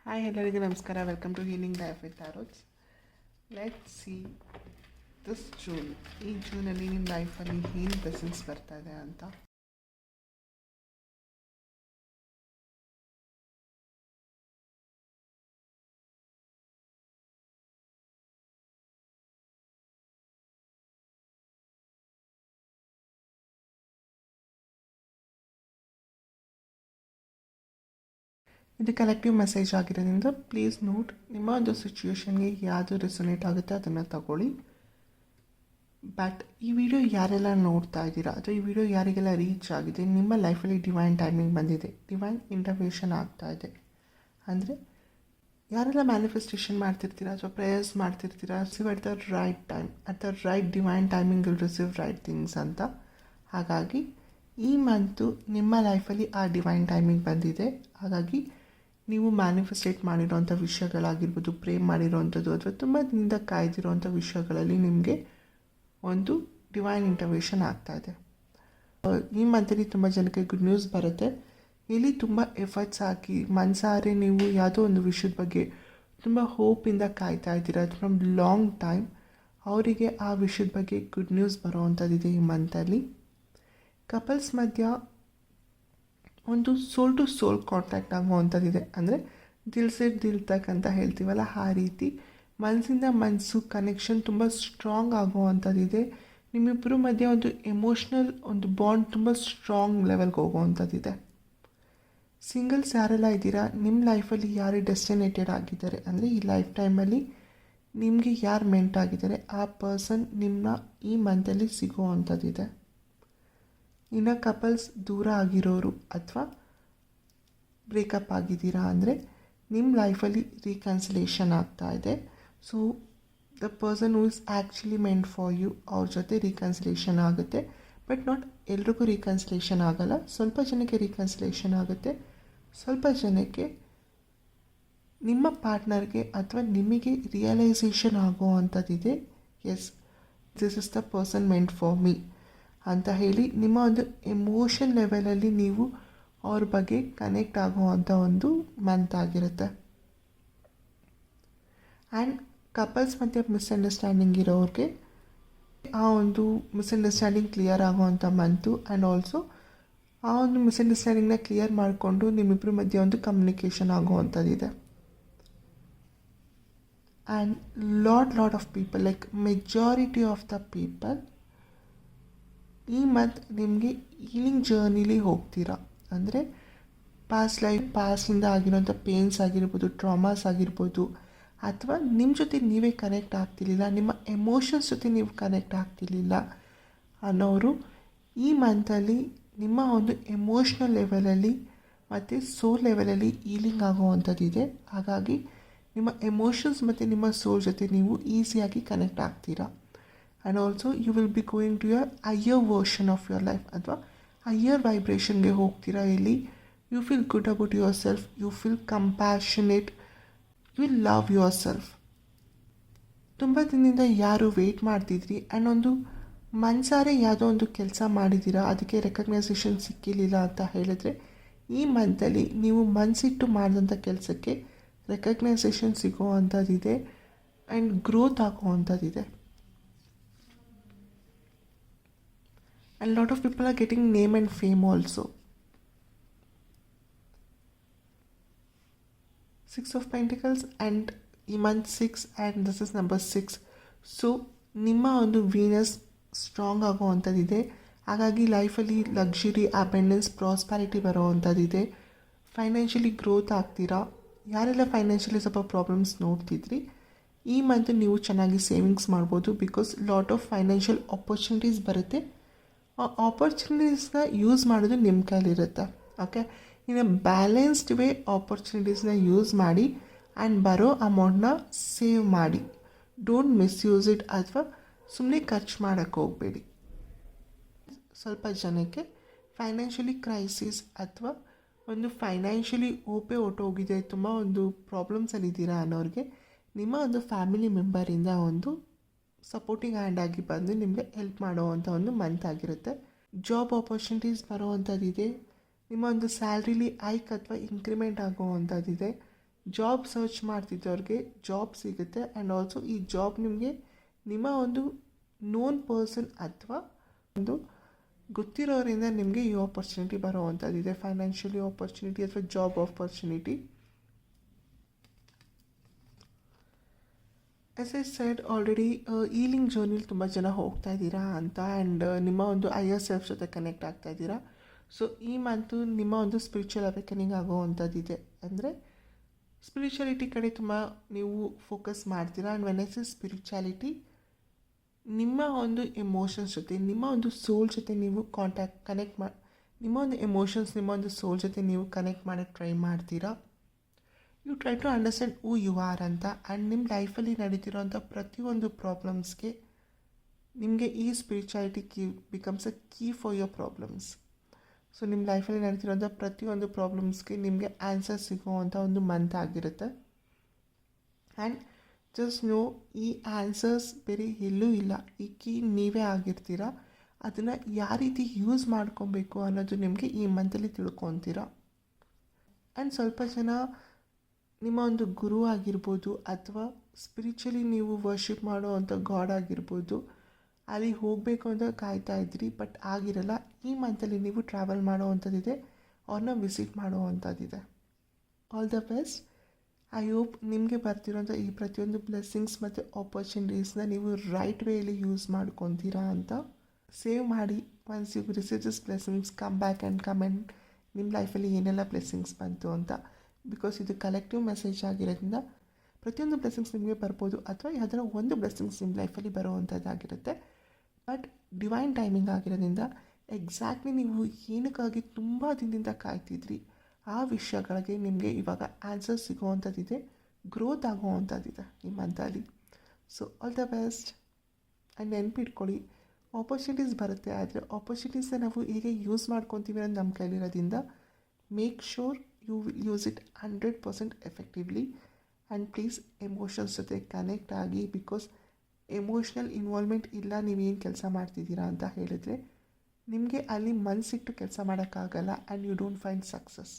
Hi ಎಲ್ಲರಿಗೂ ನಮಸ್ಕಾರ. Welcome to healing life with ಆರೋಗ್ಸ್. Let's see this June. ಈ ಜೂನಲ್ಲಿ ನಿಮ್ಮ ಲೈಫಲ್ಲಿ ಏನು ಬ್ಲೆಸ್ಸಿಂಗ್ಸ್ ಬರ್ತಾ ಇದೆ ಅಂತ. ಇದು ಕಲೆಕ್ಟಿವ್ ಮೆಸೇಜ್ ಆಗಿರೋದ್ರಿಂದ ಪ್ಲೀಸ್ ನೋಟ್, ನಿಮ್ಮ ಒಂದು ಸಿಚುವೇಶನ್ಗೆ ಯಾವುದು ರೆಸೊನೇಟ್ ಆಗುತ್ತೆ ಅದನ್ನು ತಗೊಳ್ಳಿ. ಬಟ್ ಈ ವಿಡಿಯೋ ಯಾರೆಲ್ಲ ನೋಡ್ತಾ ಇದ್ದೀರಾ ಅಥವಾ ಈ ವಿಡಿಯೋ ಯಾರಿಗೆಲ್ಲ ರೀಚ್ ಆಗಿದೆ, ನಿಮ್ಮ ಲೈಫಲ್ಲಿ ಡಿವೈನ್ ಟೈಮಿಂಗ್ ಬಂದಿದೆ, ಡಿವೈನ್ ಇಂಟರ್ವೆನ್ಷನ್ ಆಗ್ತಾ ಇದೆ. ಅಂದರೆ ಯಾರೆಲ್ಲ ಮ್ಯಾನಿಫೆಸ್ಟೇಷನ್ ಮಾಡ್ತಿರ್ತೀರಾ ಅಥವಾ ಪ್ರೇಯರ್ಸ್ ಮಾಡ್ತಿರ್ತೀರಾ, receive at the right time, at the right divine timing will receive right things ಅಂತ. ಹಾಗಾಗಿ ಈ ಮಂತು ನಿಮ್ಮ ಲೈಫಲ್ಲಿ ಆ ಡಿವೈನ್ ಟೈಮಿಂಗ್ ಬಂದಿದೆ. ಹಾಗಾಗಿ ನೀವು ಮ್ಯಾನಿಫೆಸ್ಟೇಟ್ ಮಾಡಿರೋಂಥ ವಿಷಯಗಳಾಗಿರ್ಬೋದು, ಪ್ರೇ ಮಾಡಿರೋವಂಥದ್ದು ಅಥವಾ ತುಂಬ ದಿನದಿಂದ ಕಾಯ್ದಿರೋವಂಥ ವಿಷಯಗಳಲ್ಲಿ ನಿಮಗೆ ಒಂದು ಡಿವೈನ್ ಇಂಟರ್ವೆನ್ಷನ್ ಆಗ್ತಾಯಿದೆ. ಈ ಮಂತಲ್ಲಿ ತುಂಬ ಜನಕ್ಕೆ ಗುಡ್ ನ್ಯೂಸ್ ಬರುತ್ತೆ. ಇಲ್ಲಿ ತುಂಬ ಎಫರ್ಟ್ಸ್ ಹಾಕಿ ಮನಸಾರೆ ನೀವು ಯಾವುದೋ ಒಂದು ವಿಷಯದ ಬಗ್ಗೆ ತುಂಬ ಹೋಪಿಂದ ಕಾಯ್ತಾ ಇದ್ದೀರಾ ಫ್ರಮ್ ಲಾಂಗ್ ಟೈಮ್, ಅವರಿಗೆ ಆ ವಿಷಯದ ಬಗ್ಗೆ ಗುಡ್ ನ್ಯೂಸ್ ಬರೋವಂಥದ್ದಿದೆ ಈ ಮಂತಲ್ಲಿ. ಕಪಲ್ಸ್ ಮಧ್ಯ ಒಂದು ಸೋಲ್ ಟು ಸೋಲ್ ಕಾಂಟ್ಯಾಕ್ಟ್ ಆಗುವಂಥದ್ದಿದೆ. ಅಂದರೆ ದಿಲ್ ಸೆ ದಿಲ್ ತಕ್ ಅಂತ ಹೇಳ್ತೀವಲ್ಲ, ಆ ರೀತಿ ಮನಸ್ಸಿಂದ ಮನಸ್ಸು ಕನೆಕ್ಷನ್ ತುಂಬ ಸ್ಟ್ರಾಂಗ್ ಆಗುವಂಥದ್ದಿದೆ. ನಿಮ್ಮಿಬ್ಬರ ಮಧ್ಯೆ ಒಂದು ಎಮೋಷ್ನಲ್ ಒಂದು ಬಾಂಡ್ ತುಂಬ ಸ್ಟ್ರಾಂಗ್ ಲೆವೆಲ್ಗೆ ಹೋಗುವಂಥದ್ದಿದೆ. ಸಿಂಗಲ್ಸ್ ಯಾರೆಲ್ಲ ಇದ್ದೀರಾ, ನಿಮ್ಮ ಲೈಫಲ್ಲಿ ಯಾರು ಡೆಸ್ಟಿನೇಟೆಡ್ ಆಗಿದ್ದಾರೆ, ಅಂದರೆ ಈ ಲೈಫ್ ಟೈಮಲ್ಲಿ ನಿಮಗೆ ಯಾರು ಮೆಂಟ್ ಆಗಿದ್ದಾರೆ, ಆ ಪರ್ಸನ್ ನಿಮ್ಮ ಈ ಮಂತಲ್ಲಿ ಸಿಗುವಂಥದ್ದಿದೆ. ಇನ್ನು ಕಪಲ್ಸ್ ದೂರ ಆಗಿರೋರು ಅಥವಾ ಬ್ರೇಕಪ್ ಆಗಿದ್ದೀರಾ ಅಂದರೆ ನಿಮ್ಮ ಲೈಫಲ್ಲಿ ರೀಕನ್ಸಿಲೇಷನ್ ಆಗ್ತಾ ಇದೆ. So the person who is actually meant for you, ಅವ್ರ ಜೊತೆ ರೀಕನ್ಸಿಲೇಷನ್ ಆಗುತ್ತೆ. ಬಟ್ ನಾಟ್ ಎಲ್ರಿಗೂ ರೀಕನ್ಸಿಲೇಷನ್ ಆಗೋಲ್ಲ. ಸ್ವಲ್ಪ ಜನಕ್ಕೆ ರೀಕನ್ಸಿಲೇಷನ್ ಆಗುತ್ತೆ, ಸ್ವಲ್ಪ ಜನಕ್ಕೆ ನಿಮ್ಮ ಪಾರ್ಟ್ನರ್ಗೆ ಅಥವಾ ನಿಮಗೆ ರಿಯಲೈಸೇಷನ್ ಆಗುವಂಥದ್ದಿದೆ, yes this is the person meant for me ಅಂತ ಹೇಳಿ ನಿಮ್ಮ ಒಂದು ಎಮೋಷನ್ ಲೆವೆಲಲ್ಲಿ ನೀವು ಅವ್ರ ಬಗ್ಗೆ ಕನೆಕ್ಟ್ ಆಗುವಂಥ ಒಂದು ಮಂತ್ ಆಗಿರುತ್ತೆ. ಆ್ಯಂಡ್ ಕಪಲ್ಸ್ ಮಧ್ಯೆ ಮಿಸ್ಅಂಡರ್ಸ್ಟ್ಯಾಂಡಿಂಗ್ ಇರೋರಿಗೆ ಆ ಒಂದು ಮಿಸ್ಅಂಡರ್ಸ್ಟ್ಯಾಂಡಿಂಗ್ ಕ್ಲಿಯರ್ ಆಗುವಂಥ ಮಂತು. ಆ್ಯಂಡ್ ಆಲ್ಸೋ ಆ ಒಂದು ಮಿಸ್ಅಂಡರ್ಸ್ಟ್ಯಾಂಡಿಂಗ್ನ ಕ್ಲಿಯರ್ ಮಾಡಿಕೊಂಡು ನಿಮ್ಮಿಬ್ಬರ ಮಧ್ಯೆ ಒಂದು ಕಮ್ಯುನಿಕೇಷನ್ ಆಗುವಂಥದ್ದಿದೆ. And lot of people, like majority of the people ಈ ಮಂತ್ ನಿಮಗೆ ಹೀಲಿಂಗ್ ಜರ್ನಿಲಿ ಹೋಗ್ತೀರಾ. ಅಂದರೆ ಪಾಸ್ಟಿಂದ ಆಗಿರೋಂಥ ಪೇನ್ಸ್ ಆಗಿರ್ಬೋದು, ಟ್ರಾಮಾಸ್ ಆಗಿರ್ಬೋದು, ಅಥವಾ ನಿಮ್ಮ ಜೊತೆ ನೀವೇ ಕನೆಕ್ಟ್ ಆಗ್ತಿರ್ಲಿಲ್ಲ, ನಿಮ್ಮ ಎಮೋಷನ್ಸ್ ಜೊತೆ ನೀವು ಕನೆಕ್ಟ್ ಆಗ್ತಿರ್ಲಿಲ್ಲ ಅನ್ನೋರು ಈ ಮಂತಲ್ಲಿ ನಿಮ್ಮ ಒಂದು ಎಮೋಷ್ನಲ್ ಲೆವೆಲಲ್ಲಿ ಮತ್ತು ಸೋಲ್ ಲೆವೆಲಲ್ಲಿ ಹೀಲಿಂಗ್ ಆಗುವಂಥದ್ದಿದೆ. ಹಾಗಾಗಿ ನಿಮ್ಮ ಎಮೋಷನ್ಸ್ ಮತ್ತು ನಿಮ್ಮ ಸೋಲ್ ಜೊತೆ ನೀವು ಈಸಿಯಾಗಿ ಕನೆಕ್ಟ್ ಆಗ್ತೀರಾ. And also you will be going to your higher version of your life ಅಥವಾ ಹೈಯರ್ ವೈಬ್ರೇಷನ್ಗೆ ಹೋಗ್ತೀರಾ. ಇಲ್ಲಿ you feel good about yourself, you feel compassionate, you love yourself. ತುಂಬ ದಿನದಿಂದ ಯಾರು ವೆಯ್ಟ್ ಮಾಡ್ತಿದ್ರಿ ಆ್ಯಂಡ್ ಒಂದು ಮನಸಾರೆ ಯಾವುದೋ ಒಂದು ಕೆಲಸ ಮಾಡಿದ್ದೀರಾ, ಅದಕ್ಕೆ ರೆಕಗ್ನೈಸೇಷನ್ ಸಿಕ್ಕಿರಲಿಲ್ಲ ಅಂತ ಹೇಳಿದ್ರೆ ಈ ಮಂತಲ್ಲಿ ನೀವು ಮನಸ್ಸಿಟ್ಟು ಮಾಡಿದಂಥ ಕೆಲಸಕ್ಕೆ ರೆಕಗ್ನೈಸೇಷನ್ ಸಿಗೋವಂಥದ್ದಿದೆ ಆ್ಯಂಡ್ ಗ್ರೋತ್ ಆಗುವಂಥದ್ದಿದೆ. And lot of people are getting name and fame also. 6 of Pentacles and ಈ month 6 and this is number 6. So ನಿಮ್ಮ ಒಂದು ವೀನಸ್ ಸ್ಟ್ರಾಂಗ್ ಆಗುವಂಥದ್ದಿದೆ. ಹಾಗಾಗಿ ಲೈಫಲ್ಲಿ ಲಕ್ಸುರಿ, ಅಬೆಂಡೆನ್ಸ್, ಪ್ರಾಸ್ಪ್ಯಾರಿಟಿ ಬರೋವಂಥದ್ದಿದೆ. ಫೈನಾನ್ಷಿಯಲಿ ಗ್ರೋತ್ ಆಗ್ತೀರಾ. ಯಾರೆಲ್ಲ ಫೈನಾನ್ಷಿಯಲಿ ಸ್ವಲ್ಪ ಪ್ರಾಬ್ಲಮ್ಸ್ ನೋಡ್ತಿದ್ರಿ, ಈ ಮಂತ್ ನೀವು ಚೆನ್ನಾಗಿ ಸೇವಿಂಗ್ಸ್ ಮಾಡ್ಬೋದು. Because lot of financial opportunities ಬರುತ್ತೆ. ಆ ಆಪರ್ಚುನಿಟೀಸ್ನ ಯೂಸ್ ಮಾಡೋದು ನಿಮ್ಮ ಕೈಲಿರುತ್ತೆ. ಓಕೆ, ಇನ್ನು ಬ್ಯಾಲೆನ್ಸ್ಡ್ ವೇ ಆಪರ್ಚುನಿಟೀಸ್ನ ಯೂಸ್ ಮಾಡಿ ಆ್ಯಂಡ್ ಬರೋ ಅಮೌಂಟ್ನ ಸೇವ್ ಮಾಡಿ. ಡೋಂಟ್ ಮಿಸ್ಯೂಸ್ ಇಟ್ ಅಥವಾ ಸುಮ್ಮನೆ ಖರ್ಚು ಮಾಡೋಕ್ಕೆ ಹೋಗಬೇಡಿ. ಸ್ವಲ್ಪ ಜನಕ್ಕೆ ಫೈನಾನ್ಷಿಯಲಿ ಕ್ರೈಸಿಸ್ ಅಥವಾ ಒಂದು ಫೈನಾನ್ಷಿಯಲಿ ಓಪೆ ಹೊಟ್ಟೋಗಿದೆ, ತುಂಬ ಒಂದು ಪ್ರಾಬ್ಲಮ್ಸಲ್ಲಿದ್ದೀರಾ ಅನ್ನೋರಿಗೆ ನಿಮ್ಮ ಒಂದು ಫ್ಯಾಮಿಲಿ ಮೆಂಬರಿಂದ ಒಂದು ಸಪೋರ್ಟಿಂಗ್ ಹ್ಯಾಂಡ್ ಆಗಿ ಬಂದು ನಿಮಗೆ ಹೆಲ್ಪ್ ಮಾಡೋವಂಥ ಒಂದು ಮಂತ್ ಆಗಿರುತ್ತೆ. ಜಾಬ್ ಆಪರ್ಚುನಿಟೀಸ್ ಬರೋವಂಥದ್ದಿದೆ. ನಿಮ್ಮ ಒಂದು ಸ್ಯಾಲ್ರಿಲಿ ಹೈಕ್ ಅಥವಾ ಇನ್ಕ್ರಿಮೆಂಟ್ ಆಗೋವಂಥದ್ದಿದೆ. ಜಾಬ್ ಸರ್ಚ್ ಮಾಡ್ತಿದ್ದವ್ರಿಗೆ ಜಾಬ್ ಸಿಗುತ್ತೆ. ಆ್ಯಂಡ್ ಆಲ್ಸೋ ಈ ಜಾಬ್ ನಿಮಗೆ ನಿಮ್ಮ ಒಂದು ನೋನ್ ಪರ್ಸನ್ ಅಥವಾ ಒಂದು ಗೊತ್ತಿರೋರಿಂದ ನಿಮಗೆ ಈ ಆಪರ್ಚುನಿಟಿ ಬರೋವಂಥದ್ದಿದೆ. ಫೈನಾನ್ಷಿಯಲಿ ಆಪರ್ಚುನಿಟಿ ಅಥವಾ job opportunity. As I said already healing ಜರ್ನಿಲಿ ತುಂಬ ಜನ ಹೋಗ್ತಾ ಇದ್ದೀರಾ ಅಂತ. ಆ್ಯಂಡ್ ನಿಮ್ಮ ಒಂದು ಹೈಯರ್ ಸೆಲ್ಫ್ ಜೊತೆ ಕನೆಕ್ಟ್ ಆಗ್ತಾ ಇದ್ದೀರಾ. ಸೊ ಈ ಮಂತು ನಿಮ್ಮ ಒಂದು ಸ್ಪಿರಿಚುವಲ್ ಅವೇಕನಿಂಗ್ ಆಗೋವಂಥದ್ದಿದೆ. ಅಂದರೆ ಸ್ಪಿರಿಚುಯಾಲಿಟಿ ಕಡೆ ತುಂಬ ನೀವು ಫೋಕಸ್ ಮಾಡ್ತೀರಾ. And when I say spirituality, ನಿಮ್ಮ ಒಂದು ಎಮೋಷನ್ಸ್ ಜೊತೆ, ನಿಮ್ಮ ಒಂದು ಸೋಲ್ ಜೊತೆ ನೀವು ಕನೆಕ್ಟ್ ನಿಮ್ಮ ಒಂದು ಎಮೋಷನ್ಸ್, ನಿಮ್ಮ ಒಂದು ಸೋಲ್ ಜೊತೆ ನೀವು ಕನೆಕ್ಟ್ ಮಾಡೋಕ್ಕೆ ಟ್ರೈ ಮಾಡ್ತೀರಾ. You try to understand who you are ಅಂತ. ಆ್ಯಂಡ್ ನಿಮ್ಮ ಲೈಫಲ್ಲಿ ನಡೀತಿರೋಂಥ ಪ್ರತಿಯೊಂದು ಪ್ರಾಬ್ಲಮ್ಸ್ಗೆ ನಿಮಗೆ ಈ spirituality becomes a key for your problems. So ನಿಮ್ಮ ಲೈಫಲ್ಲಿ ನಡೀತಿರೋಂಥ ಪ್ರತಿಯೊಂದು ಪ್ರಾಬ್ಲಮ್ಸ್ಗೆ ನಿಮಗೆ ಆನ್ಸರ್ ಸಿಗೋವಂಥ ಒಂದು ಮಂತ್ ಆಗಿರುತ್ತೆ. ಆ್ಯಂಡ್ ಜಸ್ಟ್ ನೋ, ಈ ಆನ್ಸರ್ಸ್ ಬೇರೆ ಎಲ್ಲೂ ಇಲ್ಲ. ಈ ಕೀ ನೀವೇ ಆಗಿರ್ತೀರ. ಅದನ್ನು ಯಾವ ರೀತಿ ಯೂಸ್ ಮಾಡ್ಕೊಬೇಕು ಅನ್ನೋದು ನಿಮಗೆ ಈ ಮಂತಲ್ಲಿ ತಿಳ್ಕೊತೀರ. ಆ್ಯಂಡ್ ಸ್ವಲ್ಪ ಜನ ನಿಮ್ಮ ಒಂದು ಗುರು ಆಗಿರ್ಬೋದು ಅಥವಾ ಸ್ಪಿರಿಚುಲಿ ನೀವು ವರ್ಷಿಪ್ ಮಾಡೋ ಅಂಥ ಗಾಡ್ ಆಗಿರ್ಬೋದು, ಅಲ್ಲಿ ಹೋಗಬೇಕು ಅಂತ ಕಾಯ್ತಾ ಇದ್ರಿ, ಬಟ್ ಆಗಿರಲ್ಲ. ಈ ಮಂತಲ್ಲಿ ನೀವು ಟ್ರಾವೆಲ್ ಮಾಡೋ ಅಂಥದ್ದಿದೆ, ಅವ್ರನ್ನ ವಿಸಿಟ್ ಮಾಡೋ ಅಂಥದ್ದಿದೆ. All the best. I hope ನಿಮಗೆ ಬರ್ತಿರೋಂಥ ಈ ಪ್ರತಿಯೊಂದು ಬ್ಲೆಸ್ಸಿಂಗ್ಸ್ ಮತ್ತು ಆಪರ್ಚುನಿಟೀಸ್ನ ನೀವು ರೈಟ್ ವೇಯಲ್ಲಿ ಯೂಸ್ ಮಾಡ್ಕೊತೀರಾ ಅಂತ. ಸೇವ್ ಮಾಡಿ. Once you receive this blessings, come back and comment ನಿಮ್ಮ ಲೈಫಲ್ಲಿ ಏನೆಲ್ಲ ಬ್ಲೆಸ್ಸಿಂಗ್ಸ್ ಬಂತು ಅಂತ. ಬಿಕಾಸ್ ಇದು ಕಲೆಕ್ಟಿವ್ ಮೆಸೇಜ್ ಆಗಿರೋದ್ರಿಂದ ಪ್ರತಿಯೊಂದು ಬ್ಲೆಸ್ಸಿಂಗ್ಸ್ ನಿಮಗೆ ಬರ್ಬೋದು, ಅಥವಾ ಯಾವುದರ ಒಂದು ಬ್ಲೆಸ್ಸಿಂಗ್ಸ್ ನಿಮ್ಮ ಲೈಫಲ್ಲಿ ಬರುವಂಥದ್ದಾಗಿರುತ್ತೆ. ಬಟ್ ಡಿವೈನ್ ಟೈಮಿಂಗ್ ಆಗಿರೋದ್ರಿಂದ ಎಕ್ಸಾಕ್ಟ್ಲಿ ನೀವು ಏನಕ್ಕಾಗಿ ತುಂಬ ದಿನದಿಂದ ಕಾಯ್ತಿದ್ರಿ ಆ ವಿಷಯಗಳಿಗೆ ನಿಮಗೆ ಇವಾಗ ಆನ್ಸರ್ ಸಿಗೋವಂಥದ್ದಿದೆ, ಗ್ರೋತ್ ಆಗೋವಂಥದ್ದಿದೆ ಈ ಮಂತಲ್ಲಿ. So all the best. And ನೆನ್ಪಿಟ್ಕೊಳ್ಳಿ, ಆಪರ್ಚುನಿಟೀಸ್ ಬರುತ್ತೆ, ಆದರೆ ಆಪರ್ಚುನಿಟೀಸ್ನ ನಾವು ಹೇಗೆ ಯೂಸ್ ಮಾಡ್ಕೊತೀವಿ ಅನ್ನೋದು ನಮ್ಮ ಕೈಲಿರೋದ್ರಿಂದ make sure you use it 100% effectively. And please emotions ಜೊತೆ ಕನೆಕ್ಟ್ ಆಗಿ. ಬಿಕಾಸ್ ಎಮೋಷ್ನಲ್ ಇನ್ವಾಲ್ವ್ಮೆಂಟ್ ಇಲ್ಲ ನೀವೇನು ಕೆಲಸ ಮಾಡ್ತಿದ್ದೀರಾ ಅಂತ ಹೇಳಿದ್ರೆ ನಿಮಗೆ ಅಲ್ಲಿ ಮನಸ್ಸಿಟ್ಟು ಕೆಲಸ ಮಾಡೋಕ್ಕಾಗಲ್ಲ. And you don't find success.